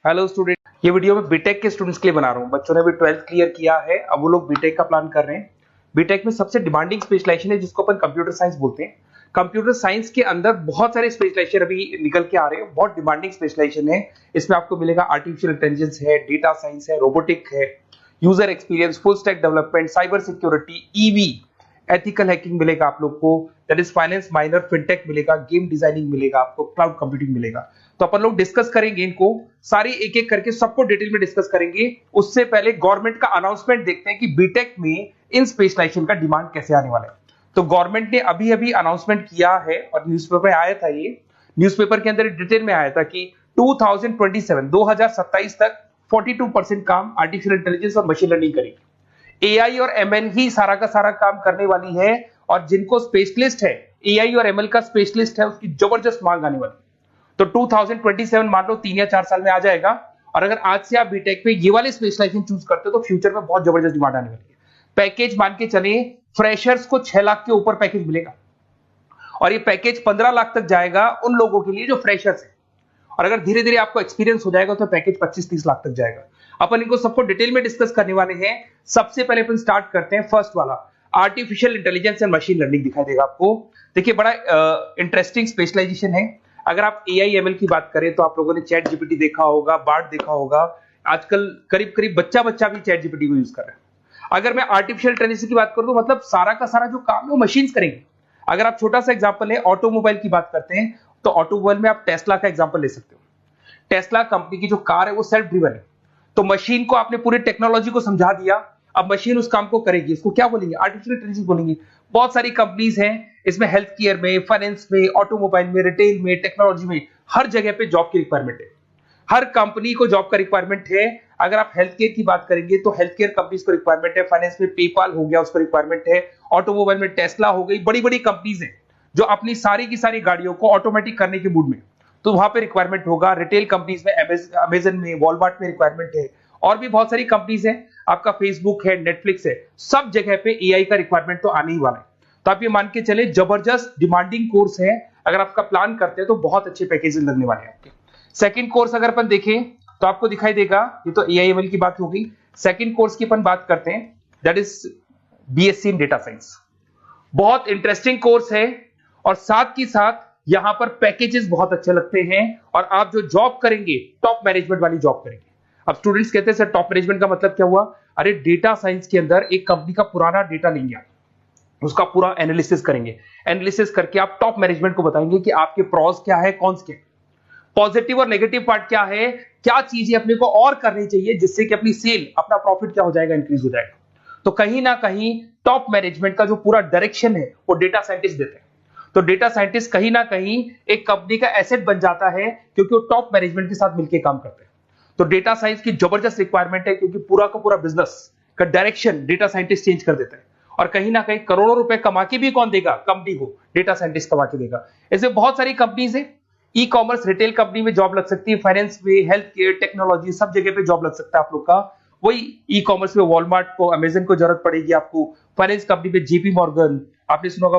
Hello student, ये video मैं BTech के स्टूडेंट्स के लिए बना रहा हूँ। बच्चों ने भी 12th क्लियर किया है, अब वो लोग बीटेक का प्लान कर रहे हैं। बीटेक में सबसे डिमांडिंग स्पेशलाइजेशन है जिसको अपन कंप्यूटर साइंस बोलते हैं। कंप्यूटर साइंस के अंदर बहुत सारे स्पेशलाइजेशन अभी निकल के आ रहे हैं, बहुत डिमांडिंग स्पेशलाइजेशन है। इसमें आपको मिलेगा आर्टिफिशियल इंटेलिजेंस है, डेटा साइंस है, रोबोटिक है, user experience, full stack development, cyber security, EV, ethical hacking मिलेगा आप लोग को, that is finance minor, fintech मिलेगा, गेम डिजाइनिंग मिलेगा आपको, क्लाउड कंप्यूटिंग मिलेगा। तो अपन लोग डिस्कस करेंगे इनको सारी एक एक करके, सबको डिटेल में डिस्कस करेंगे। उससे पहले गवर्नमेंट का अनाउंसमेंट देखते हैं कि बीटेक में इन स्पेशलाइजेशन का डिमांड कैसे आने वाला है। तो गवर्नमेंट ने अभी अभी अनाउंसमेंट किया है और न्यूज़पेपर में आया था, ये न्यूज़पेपर के अंदर डिटेल में आया था कि 2027 तक 42% काम आर्टिफिशियल इंटेलिजेंस और मशीन लर्निंग करेगी। एआई और एमएल ही सारा का सारा काम करने वाली है, और जिनको स्पेशलिस्ट है, एआई और एमएल का स्पेशलिस्ट है, उसकी जबरदस्त मांग आने वाली। तो 2027 मान लो 3 या 4 साल में आ जाएगा। और अगर आज से आप बीटेक पे ये वाले स्पेशलाइजेशन चूज करते हो तो फ्यूचर में बहुत जबरदस्त डिमांड आने वाली है। पैकेज मान के चले, फ्रेशर्स को 6 लाख के ऊपर पैकेज मिलेगा, और ये पैकेज 15 लाख तक जाएगा उन लोगों के लिए जो फ्रेशर्स है। और अगर धीरे धीरे आपको एक्सपीरियंस हो जाएगा तो पैकेज 25-30 लाख तक जाएगा। अपन इनको सबको डिटेल में डिस्कस करने वाले हैं। सबसे पहले अपन स्टार्ट करते हैं फर्स्ट वाला, artificial intelligence and machine learning दिखाई देगा आपको। देखिए, बड़ा इंटरेस्टिंग स्पेशलाइजेशन है। अगर आप एआई एमएल की बात करें तो आप लोगों ने चैट जीपीटी देखा होगा, बार्ड देखा होगा। आजकल करीब करीब बच्चा भी चैट जीपीटी को यूज कर रहा है। अगर मैं आर्टिफिशियल इंटेलिजेंस की बात करूं तो मतलब सारा का सारा जो काम है वो मशीन्स करेंगे। अगर आप छोटा सा एग्जांपल है, ऑटोमोबाइल की बात करते हैं तो ऑटोमोबाइल में आप टेस्ला का एग्जांपल ले सकते हो। टेस्ला कंपनी की जो कार है वो सेल्फ ड्रिवन है। तो मशीन को आपने पूरी टेक्नोलॉजी को समझा दिया, अब मशीन उस काम को करेगी। इसको क्या बोलेंगे? आर्टिफिशियल इंटेलिजेंस बोलेंगे। बहुत सारी कंपनीज हैं इसमें, हेल्थ केयर में, फाइनेंस में, ऑटोमोबाइल में, रिटेल में, टेक्नोलॉजी में, हर जगह पे जॉब की रिक्वायरमेंट है। हर कंपनी को जॉब का रिक्वायरमेंट है। अगर आप हेल्थ केयर की बात करेंगे तो हेल्थ केयर कंपनीज को रिक्वायरमेंट है, फाइनेंस में पेपाल हो गया उसको रिक्वायरमेंट है, ऑटोमोबाइल में टेस्ला हो गई, बड़ी बड़ी कंपनीज हैं जो अपनी सारी की सारी गाड़ियों को ऑटोमेटिक करने के मूड में, तो वहां पे रिक्वायरमेंट होगा। रिटेल कंपनीज में अमेजन में, वॉलमार्ट में रिक्वायरमेंट है, और भी बहुत सारी कंपनीज हैं, आपका फेसबुक है, नेटफ्लिक्स है, सब जगह पे एआई का रिक्वायरमेंट तो आने ही वाला है। तो आप ये मान के चले जबरदस्त डिमांडिंग कोर्स है। अगर आपका प्लान करते हैं तो बहुत अच्छे पैकेजेस लगने वाले हैं आपके। सेकंड कोर्स अगर अपन देखें तो आपको दिखाई देगा, ये तो एआई एमएल की बात हो गई। सेकंड कोर्स की अपन बात करते हैं, that is BSc in data science. बहुत इंटरेस्टिंग कोर्स है, और साथ ही साथ यहां पर पैकेजेस बहुत अच्छे लगते हैं, और आप जो जॉब करेंगे टॉप मैनेजमेंट वाली जॉब करेंगे। अब स्टूडेंट्स कहते हैं सर टॉप मैनेजमेंट का मतलब क्या हुआ? अरे डेटा साइंस के अंदर एक कंपनी का पुराना डेटा लेंगे आप, उसका पूरा एनालिसिस करेंगे, एनालिसिस करके आप टॉप मैनेजमेंट को बताएंगे कि आपके प्रॉस क्या है, कौन से पॉजिटिव और नेगेटिव पार्ट क्या है, क्या चीजें अपने को और करनी चाहिए जिससे कि अपनी सेल, अपना प्रॉफिट क्या हो जाएगा, इंक्रीज हो जाएगा। तो कहीं ना कहीं टॉप मैनेजमेंट का जो पूरा डायरेक्शन है वो डेटा साइंटिस्ट देते हैं। तो डेटा साइंटिस्ट कहीं ना कहीं एक कंपनी का एसेट बन जाता है, क्योंकि वो टॉप मैनेजमेंट के साथ मिलकर काम करते हैं। तो डेटा साइंस की जबरदस्त रिक्वायरमेंट है, क्योंकि पूरा का पूरा बिजनेस का डायरेक्शन डेटा साइंटिस्ट चेंज कर देता है। और कहीं ना कहीं करोड़ों रुपए कमा के भी कौन देगा? कंपनी को डेटा साइंटिस्ट कमा के देगा। ऐसे बहुत सारी कंपनीज है, ई कॉमर्स, रिटेल कंपनी में जॉब लग सकती है, फाइनेंस में, हेल्थ केयर, टेक्नोलॉजी, सब जगह पे जॉब लग सकता है आप लोग का। वही ई कॉमर्स में वॉलमार्ट को, अमेजन को जरूरत पड़ेगी आपको। फाइनेंस कंपनी पे जेपी मॉर्गन, आपने सुना होगा,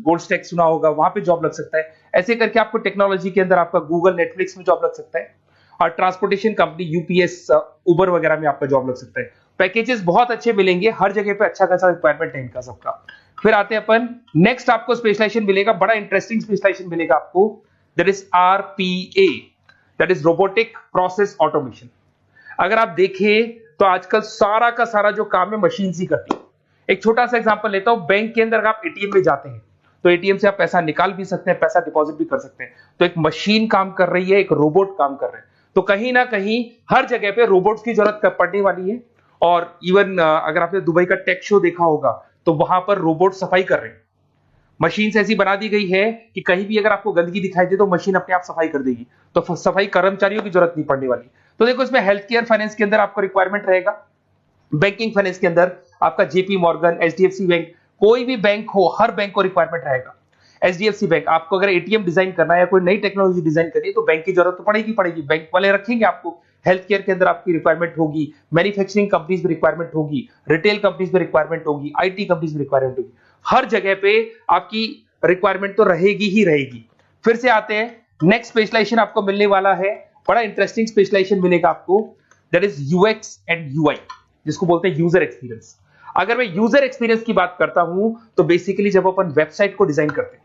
गोल्ड स्टैक सुना होगा, वहां पे जॉब लग सकता है। ऐसे करके आपको टेक्नोलॉजी के अंदर आपका गूगल, नेटफ्लिक्स में जॉब लग सकता है। और ट्रांसपोर्टेशन कंपनी यूपीएस, उबर वगैरह में आपका जॉब लग सकता है। पैकेजेस बहुत अच्छे मिलेंगे, हर जगह पे अच्छा खासा रिक्वायरमेंट है इनका सबका। फिर आते हैं अपन नेक्स्ट, आपको स्पेशलाइजेशन मिलेगा, बड़ा इंटरेस्टिंग स्पेशलाइजेशन मिलेगा आपको, that is RPA, that is robotic process automation. अगर आप देखें तो आजकल सारा का सारा जो काम है मशीन ही करती है। एक छोटा सा एग्जांपल लेता हूं, बैंक के अंदर आप एटीएम में जाते हैं तो एटीएम से आप पैसा निकाल भी सकते हैं, पैसा डिपॉजिट भी कर सकते हैं। तो एक मशीन काम कर रही है, एक रोबोट काम कर रहे हैं। तो कहीं ना कहीं हर जगह पे रोबोट्स की जरूरत पड़ने वाली है। और इवन अगर आपने दुबई का टेक शो देखा होगा तो वहां पर रोबोट सफाई कर रहे हैं। मशीन ऐसी बना दी गई है कि कहीं भी अगर आपको गंदगी दिखाई दे तो मशीन अपने आप सफाई कर देगी, तो सफाई कर्मचारियों की जरूरत नहीं पड़ने वाली। तो देखो, इसमें हेल्थ केयर, फाइनेंस के अंदर आपको रिक्वायरमेंट रहेगा। बैंकिंग फाइनेंस के अंदर आपका जेपी मॉर्गन, एचडीएफसी बैंक, कोई भी बैंक हो, हर बैंक को रिक्वायरमेंट रहेगा। एचडीएफसी बैंक, आपको अगर एटीएम डिजाइन करना है या कोई नई टेक्नोलॉजी डिजाइन करनी है तो बैंक की जरूरत तो पड़ेगी, बैंक वाले रखेंगे आपको। हेल्थ केयर के अंदर आपकी रिक्वायरमेंट होगी, मैन्युफैक्चरिंग कंपनीज में रिक्वायरमेंट होगी, रिटेल कंपनीज में रिक्वायरमेंट होगी, आईटी कंपनीज में रिक्वायरमेंट होगी। हर जगह पे आपकी रिक्वायरमेंट तो रहेगी ही रहेगी। फिर से आते हैं, नेक्स्ट स्पेशलाइजेशन आपको मिलने वाला है बड़ा इंटरेस्टिंग स्पेशलाइजेशन मिलेगा आपको, that is UX and UI, जिसको बोलते हैं यूजर एक्सपीरियंस। अगर मैं यूजर एक्सपीरियंस की बात करता हूं तो बेसिकली जब अपन वेबसाइट को डिजाइन करते हैं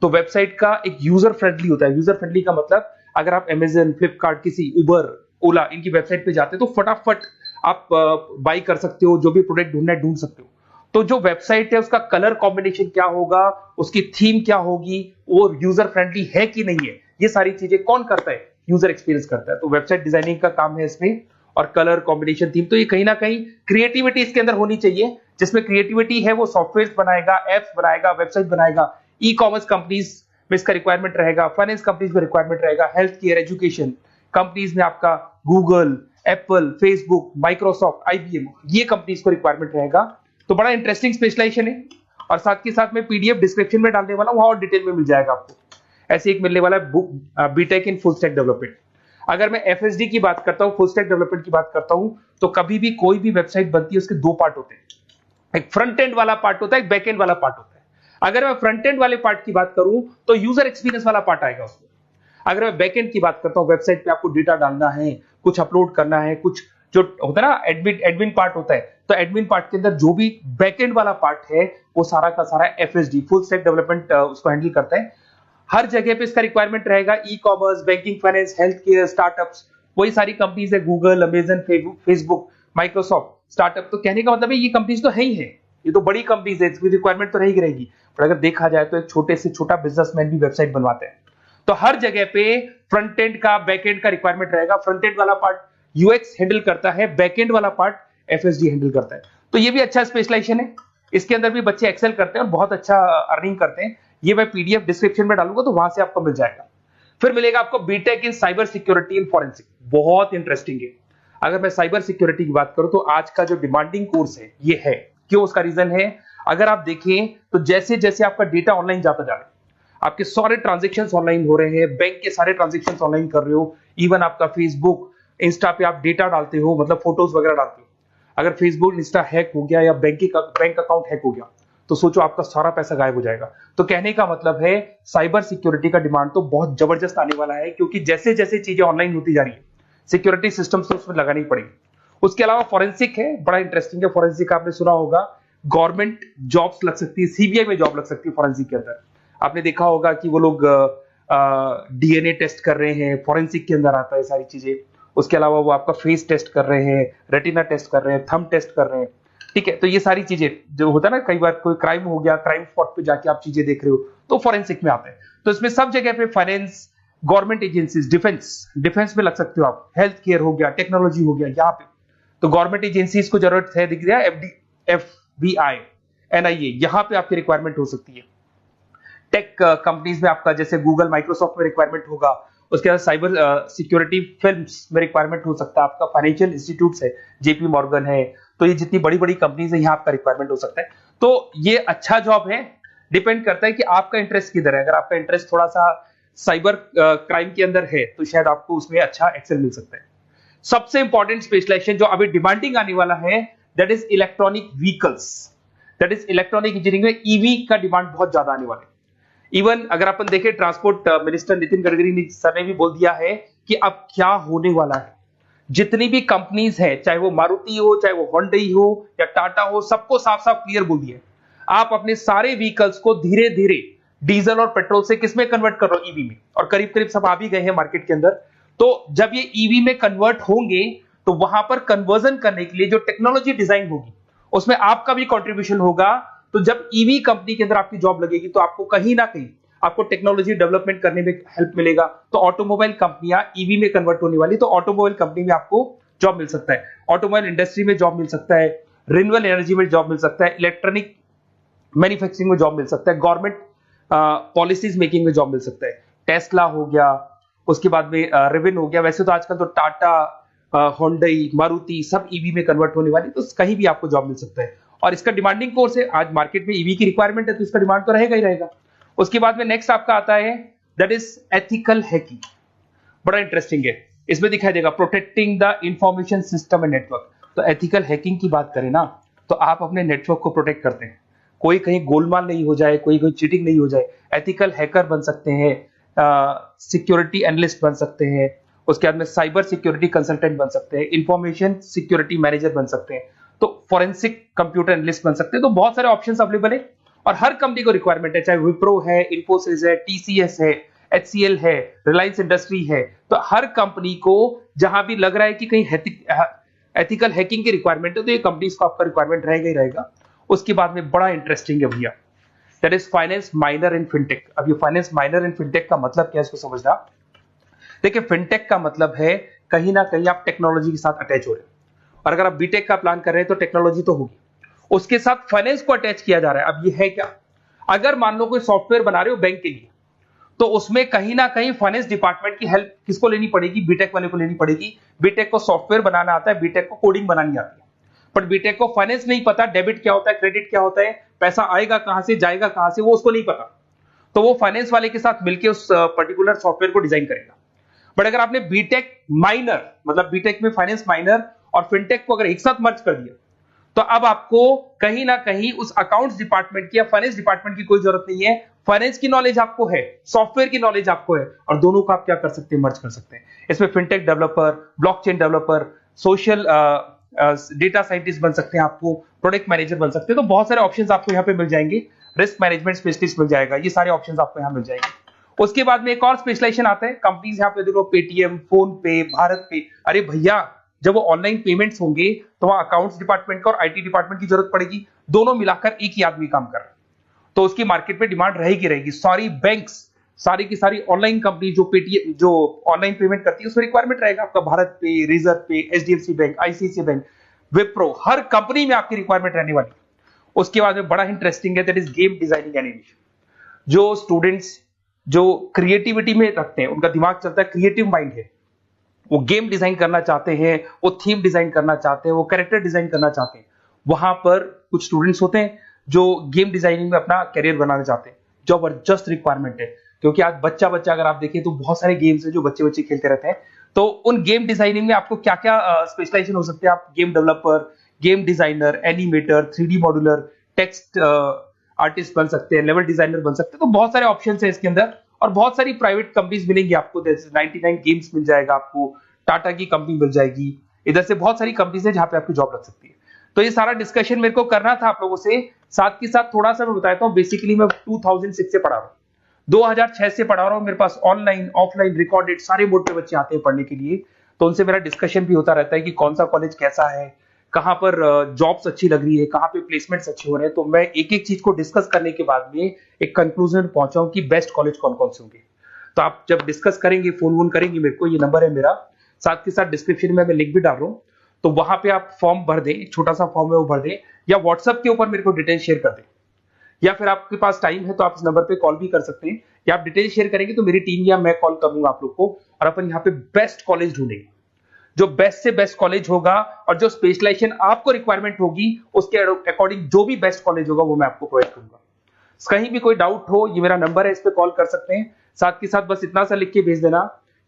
तो वेबसाइट का एक यूजर फ्रेंडली होता है। यूजर फ्रेंडली का मतलब अगर आप अमेजन, फ्लिपकार्ट, किसी उबर, ओला इनकी वेबसाइट पे जाते हैं तो फटाफट आप बाई कर सकते हो, जो भी प्रोडक्ट ढूंढना है ढूंढ सकते हो। तो जो वेबसाइट है उसका कलर कॉम्बिनेशन क्या होगा, उसकी थीम क्या होगी, वो यूजर फ्रेंडली है कि नहीं है, ये सारी चीजें कौन करता है, यूजर एक्सपीरियंस करता है। तो वेबसाइट डिजाइनिंग का काम है इसमें, और कलर कॉम्बिनेशन, थीम। तो ये कहीं ना कहीं क्रिएटिविटी इसके अंदर होनी चाहिए। जिसमें क्रिएटिविटी है वो सॉफ्टवेयर बनाएगा, एप्स बनाएगा, वेबसाइट बनाएगा। ई कॉमर्स कंपनीज में इसका रिक्वायरमेंट रहेगा, फाइनेंस कंपनीज में रिक्वायरमेंट रहेगा, हेल्थ केयर, एजुकेशन कंपनीज में आपका Google, Apple, Facebook, Microsoft, IBM, ये कंपनीज को रिक्वायरमेंट रहेगा। तो बड़ा इंटरेस्टिंग स्पेशलाइजेशन है। और साथ के साथ में पीडीएफ डिस्क्रिप्शन में डालने वाला हूं, वहां और डिटेल में मिल जाएगा आपको। ऐसे एक मिलने वाला है book, BTech in full stack development. अगर मैं एफएसडी की बात करता हूं, फुल स्टैक डेवलपमेंट की बात करता हूं, तो कभी भी कोई भी वेबसाइट बनती है उसके दो पार्ट होते हैं, एक फ्रंट एंड वाला पार्ट होता है, एक बैक एंड वाला पार्ट होता है। अगर मैं फ्रंट एंड वाले पार्ट की बात करूं तो यूजर एक्सपीरियंस वाला पार्ट आएगा उसमें। अगर मैं बैक एंड की बात करता हूं, वेबसाइट पे आपको डेटा डालना है, कुछ अपलोड करना है, कुछ जो होता है ना एडमिन पार्ट होता है, तो एडमिन पार्ट के अंदर जो भी बैक एंड वाला पार्ट है वो सारा का सारा एफएसडी, फुल स्टैक डेवलपमेंट, उसको हैंडल करता है। हर जगह पे इसका रिक्वायरमेंट रहेगा। E commerce, banking, finance, health care, startups, वही सारी कंपनीज है, Google, Amazon, Facebook, Microsoft, startup. तो कहने का मतलब है ये कंपनीज तो है ही है, ये तो बड़ी कंपनीज है, इसकी रिक्वायरमेंट तो रहेगी। पर अगर देखा जाए तो एक छोटे से छोटा बिजनेसमैन भी वेबसाइट बनवाते हैं। तो हर जगह पे फ्रंट एंड का, बैक एंड का रिक्वायरमेंट रहेगा। फ्रंट एंड वाला पार्ट यूएक्स हैंडल करता है, बैक एंड वाला पार्ट एफएसडी हैंडल करता है। तो ये भी अच्छा स्पेशलाइजेशन है। इसके अंदर भी बच्चे एक्सेल करते हैं और बहुत अच्छा अर्निंग करते हैं। ये मैं पीडीएफ डिस्क्रिप्शन में डालूंगा तो वहां से आपको मिल जाएगा। फिर मिलेगा आपको BTech in cyber security and forensic, बहुत इंटरेस्टिंग है। अगर मैं साइबर सिक्योरिटी की बात करूं तो आज का जो डिमांडिंग कोर्स है ये है। क्यों? उसका रीजन है, अगर आप देखें तो जैसे जैसे आपका डेटा ऑनलाइन जाता जा रहा है, आपके सारे ट्रांजेक्शन ऑनलाइन हो रहे हैं, बैंक के सारे ट्रांजेक्शन ऑनलाइन कर रहे हो, इवन आपका फेसबुक, इंस्टा पे आप डेटा डालते हो, मतलब फोटोज वगैरह डालते हो। अगर फेसबुक, इंस्टा हैक हो गया या बैंक अकाउंट हैक हो गया तो सोचो आपका सारा पैसा गायब हो जाएगा। तो कहने का मतलब है साइबर सिक्योरिटी का डिमांड तो बहुत जबरदस्त आने वाला है, क्योंकि जैसे जैसे चीजें ऑनलाइन होती जा रही है सिक्योरिटी सिस्टम्स तो उसमें लगानी पड़ेगी। उसके अलावा फॉरेंसिक है, बड़ा इंटरेस्टिंग है। फॉरेंसिक आपने सुना होगा, गवर्नमेंट जॉब्स लग सकती है, सीबीआई में जॉब लग सकती है फॉरेंसिक के अंदर। आपने देखा होगा कि वो लोग डीएनए टेस्ट कर रहे हैं, फॉरेंसिक के अंदर आता है सारी चीजें। उसके अलावा वो आपका फेस टेस्ट कर रहे हैं, रेटिना टेस्ट कर रहे हैं, थंब टेस्ट कर रहे हैं। ठीक है, तो ये सारी चीजें जो होता है ना, कई बार कोई क्राइम हो गया, क्राइम स्पॉट पे जाके आप चीजें देख रहे हो तो फॉरेंसिक में आते हैं। तो इसमें सब जगह पे फाइनेंस, गवर्नमेंट एजेंसीज, डिफेंस में लग सकते हो आप, हेल्थ केयर हो गया, टेक्नोलॉजी हो गया, यहाँ पे तो गवर्नमेंट एजेंसीज को जरूरत है, दिख रहा है, एफबीआई, एनआईए, यहाँ पे आपकी रिक्वायरमेंट हो सकती है। टेक कंपनीज में आपका जैसे गूगल, माइक्रोसॉफ्ट में रिक्वायरमेंट होगा। उसके बाद साइबर सिक्योरिटी फिल्म्स में रिक्वायरमेंट हो सकता है आपका, फाइनेंशियल इंस्टीट्यूट्स है, जेपी मॉर्गन है, तो ये जितनी बड़ी बड़ी कंपनीज है यहाँ आपका रिक्वायरमेंट हो सकता है। तो ये अच्छा जॉब है, डिपेंड करता है कि आपका इंटरेस्ट किधर है। अगर आपका इंटरेस्ट थोड़ा सा साइबर क्राइम के अंदर है तो शायद आपको उसमें अच्छा एक्सेल मिल सकता है। सबसे इंपॉर्टेंट स्पेशलाइजेशन जो अभी डिमांडिंग आने वाला है, that is electronic vehicles, that is electronic engineering में ईवी का डिमांड बहुत ज्यादा आने वाला है। इवन अगर अपन देखें, transport minister Nitin Gadkari sir ने भी बोल दिया है कि अब क्या होने वाला है, जितनी भी कंपनीज है, चाहे वो मारुति हो, चाहे वो होंडई हो या टाटा हो, सबको साफ साफ क्लियर बोल दिया, आप अपने सारे व्हीकल्स को धीरे धीरे डीजल और पेट्रोल से किसमें कन्वर्ट कर रहे हो, ईवी में। और करीब करीब सब आ भी गए हैं मार्केट के अंदर। तो जब ये ईवी में कन्वर्ट होंगे तो वहां पर कन्वर्जन करने के लिए जो टेक्नोलॉजी डिजाइन होगी उसमें आपका भी कंट्रीब्यूशन होगा। तो जब ईवी कंपनी के अंदर आपकी जॉब लगेगी तो आपको कहीं ना कहीं आपको टेक्नोलॉजी डेवलपमेंट करने में हेल्प मिलेगा। तो ऑटोमोबाइल कंपनियां ईवी में कन्वर्ट होने वाली, तो ऑटोमोबाइल कंपनी में आपको जॉब मिल सकता है, ऑटोमोबाइल इंडस्ट्री में जॉब मिल सकता है, रिन्यूएबल एनर्जी में जॉब मिल सकता है, इलेक्ट्रॉनिक मैन्युफैक्चरिंग में जॉब मिल सकता है, गवर्नमेंट पॉलिसीज मेकिंग में जॉब मिल सकता है, टेस्ला हो गया, उसके बाद में रिविन हो गया। वैसे तो आजकल तो टाटा, होंडई, मारुति सब ईवी में कन्वर्ट होने वाली, तो कहीं भी आपको जॉब मिल सकता है। और इसका डिमांडिंग कोर्स है, आज मार्केट में ईवी की रिक्वायरमेंट है तो इसका डिमांड तो रहेगा ही रहेगा। उसके बाद में नेक्स्ट आपका आता है, दैट इज एथिकल हैकिंग, बड़ा इंटरेस्टिंग है। इसमें दिखाई देगा protecting the information system and network. तो एथिकल हैकिंग की बात करें ना, तो आप अपने नेटवर्क को प्रोटेक्ट करते हैं, कोई कहीं गोलमाल नहीं हो जाए, कोई चीटिंग नहीं हो जाए। एथिकल हैकर बन सकते हैं, सिक्योरिटी एनालिस्ट बन सकते हैं, उसके बाद में साइबर सिक्योरिटी कंसल्टेंट बन सकते हैं, इंफॉर्मेशन सिक्योरिटी मैनेजर बन सकते हैं, तो फोरेंसिक कंप्यूटर एनालिस्ट बन सकते हैं। तो बहुत सारे ऑप्शंस अवेलेबल है और हर कंपनी को रिक्वायरमेंट है, चाहे विप्रो है, इन्फोसिस है, टीसीएस है, एचसीएल है, रिलायंस इंडस्ट्री है। तो हर कंपनी को जहां भी लग रहा है कि कहीं एथिकल हैकिंग की रिक्वायरमेंट है तो ये कंपनीज को आपका रिक्वायरमेंट रहेगा ही रहेगा। उसके बाद में बड़ा इंटरेस्टिंग है भैया, that is finance minor in fintech. अब ये फाइनेंस माइनर इन फिनटेक का मतलब क्या है इसको समझना। देखिए फिनटेक का मतलब है कहीं ना कहीं आप टेक्नोलॉजी के साथ अटैच हो रहे हैं, और अगर आप बीटेक का प्लान कर रहे हैं तो टेक्नोलॉजी तो होगी, उसके साथ फाइनेंस को अटैच किया जा रहा है। अब ये है क्या, अगर मान लो कोई सॉफ्टवेयर बना रहे हो बैंक के लिए, तो उसमें कहीं ना कहीं फाइनेंस डिपार्टमेंट की हेल्प किसको लेनी पड़ेगी, बीटेक वाले को लेनी पड़ेगी। बीटेक को सॉफ्टवेयर बनाना आता है, बीटेक को कोडिंग बनानी आती है, बट बीटेक को फाइनेंस नहीं पता, डेबिट क्या होता है, क्रेडिट क्या होता है, पैसा आएगा कहां से, जाएगा कहां से, वो उसको नहीं पता। तो वो फाइनेंस वाले के साथ मिलकर उस पर्टिकुलर सॉफ्टवेयर को डिजाइन करेगा। बट अगर आपने बीटेक माइनर, मतलब बीटेक में फाइनेंस माइनर और फिनटेक को अगर एक साथ मर्ज कर दिया, तो अब आपको कहीं ना कहीं उस अकाउंट्स डिपार्टमेंट की या फाइनेंस डिपार्टमेंट की कोई जरूरत नहीं है। फाइनेंस की नॉलेज आपको है, सॉफ्टवेयर की नॉलेज आपको है, और दोनों को आप क्या कर सकते हैं, मर्ज कर सकते हैं। इसमें fintech developer, blockchain developer, social data scientist बन सकते हैं, आपको प्रोडक्ट मैनेजर बन सकते हैं। तो बहुत सारे ऑप्शंस आपको यहाँ पे मिल जाएंगे, रिस्क मैनेजमेंट स्पेशलिस्ट मिल जाएगा, ये सारे ऑप्शंस आपको यहाँ मिल जाएंगे। उसके बाद में एक और स्पेशलाइजेशन आता है, कंपनीज यहाँ पे देखो पेटीएम, फोन पे, भारत पे। अरे भैया जब वो ऑनलाइन पेमेंट्स होंगे तो वहां अकाउंट्स डिपार्टमेंट का और आईटी डिपार्टमेंट की जरूरत पड़ेगी, दोनों मिलाकर एक ही आदमी काम कर रहा है, तो उसकी मार्केट में डिमांड रहेगी रहेगी। सारी बैंक्स, सारी की सारी ऑनलाइन कंपनी जो पेटीएम, जो ऑनलाइन पेमेंट करती है, उसमें रिक्वायरमेंट रहेगा आपका Bharat Pe, Razorpay, HDFC bank, ICICI bank, Wipro, हर कंपनी में आपकी रिक्वायरमेंट रहने वाली है। उसके बाद में बड़ा इंटरेस्टिंग है, that is game designing animation. जो स्टूडेंट्स जो क्रिएटिविटी में रखते हैं, उनका दिमाग चलता है, क्रिएटिव माइंड है, वो गेम डिजाइन करना चाहते हैं, वो थीम डिजाइन करना चाहते हैं, वो कैरेक्टर डिजाइन करना चाहते हैं, वहां पर कुछ स्टूडेंट्स होते हैं जो गेम डिजाइनिंग में अपना कैरियर बनाना चाहते हैं। जबरदस्त रिक्वायरमेंट है, क्योंकि आज बच्चा बच्चा अगर आप देखें तो बहुत सारे गेम्स हैं जो बच्चे बच्चे खेलते रहते हैं। तो उन गेम डिजाइनिंग में आपको क्या क्या स्पेशलाइजेशन हो सकते हैं, आप game developer, game designer, animator, 3D modular, text artist बन सकते हैं, लेवल डिजाइनर बन सकते हैं। तो बहुत सारे ऑप्शन है इसके अंदर, और बहुत सारी प्राइवेट कंपनीज मिलेंगी आपको, जैसे 99 गेम्स मिल जाएगा आपको, टाटा की कंपनी मिल जाएगी, इधर से बहुत सारी कंपनीज है जहां पे आपकी जॉब लग सकती है। तो ये सारा डिस्कशन मेरे को करना था आप लोगों से, साथ के साथ थोड़ा सा मैं बताता हूँ। बेसिकली मैं 2006 से पढ़ा रहा हूँ, 2006 से पढ़ा रहा हूँ। मेरे पास ऑनलाइन, ऑफलाइन, रिकॉर्डेड सारे मोड पे बच्चे आते हैं पढ़ने के लिए, तो उनसे मेरा डिस्कशन भी होता रहता है कि कौन सा कॉलेज कैसा है, कहां पर जॉब्स अच्छी लग रही है, कहां पे प्लेसमेंट्स अच्छे हो रहे हैं। तो मैं एक एक चीज को डिस्कस करने के बाद में एक कंक्लूजन पहुंचा हूं कि बेस्ट कॉलेज कौन कौन से होंगे। तो आप जब डिस्कस करेंगे, फोन वोन करेंगे मेरे को, ये नंबर है मेरा, साथ के साथ डिस्क्रिप्शन में मैं लिंक भी डाल रहा हूँ, तो वहां पे आप फॉर्म भर दें, एक छोटा सा फॉर्म है वो भर दें, या व्हाट्सएप के ऊपर मेरे को डिटेल शेयर कर दें, या फिर आपके पास टाइम है तो आप इस नंबर पे कॉल भी कर सकते हैं, या आप डिटेल शेयर करेंगे तो मेरी टीम या मैं कॉल करूंगा आप लोग को, और अपन यहाँ पे बेस्ट कॉलेज ढूंढेंगे, जो बेस्ट से बेस्ट कॉलेज होगा, और जो स्पेशलाइजेशन आपको रिक्वायरमेंट होगी उसके अकॉर्डिंग जो भी बेस्ट कॉलेज होगा वो मैं आपको प्रोवाइड करूंगा। कहीं भी कोई डाउट हो, ये मेरा नंबर है, इस पे कॉल कर सकते हैं। साथ के साथ बस इतना सा लिख के भेज देना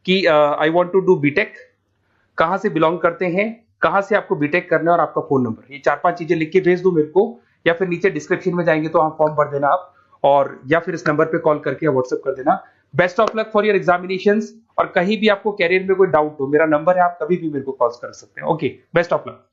कि I want to do BTech, कहां से बिलोंग करते हैं, कहां से आपको बीटेक करना है, और आपका फोन नंबर, ये 4-5 चीजें लिख के भेज दो मेरे को, या फिर नीचे डिस्क्रिप्शन में जाएंगे तो आप फॉर्म भर देना आप, और या फिर इस नंबर पे कॉल करके या व्हाट्सएप कर देना। Best of luck for your examinations, और कहीं भी आपको कैरियर में कोई डाउट हो, मेरा नंबर है, आप कभी भी मेरे को कॉल कर सकते हैं। Okay, best of luck.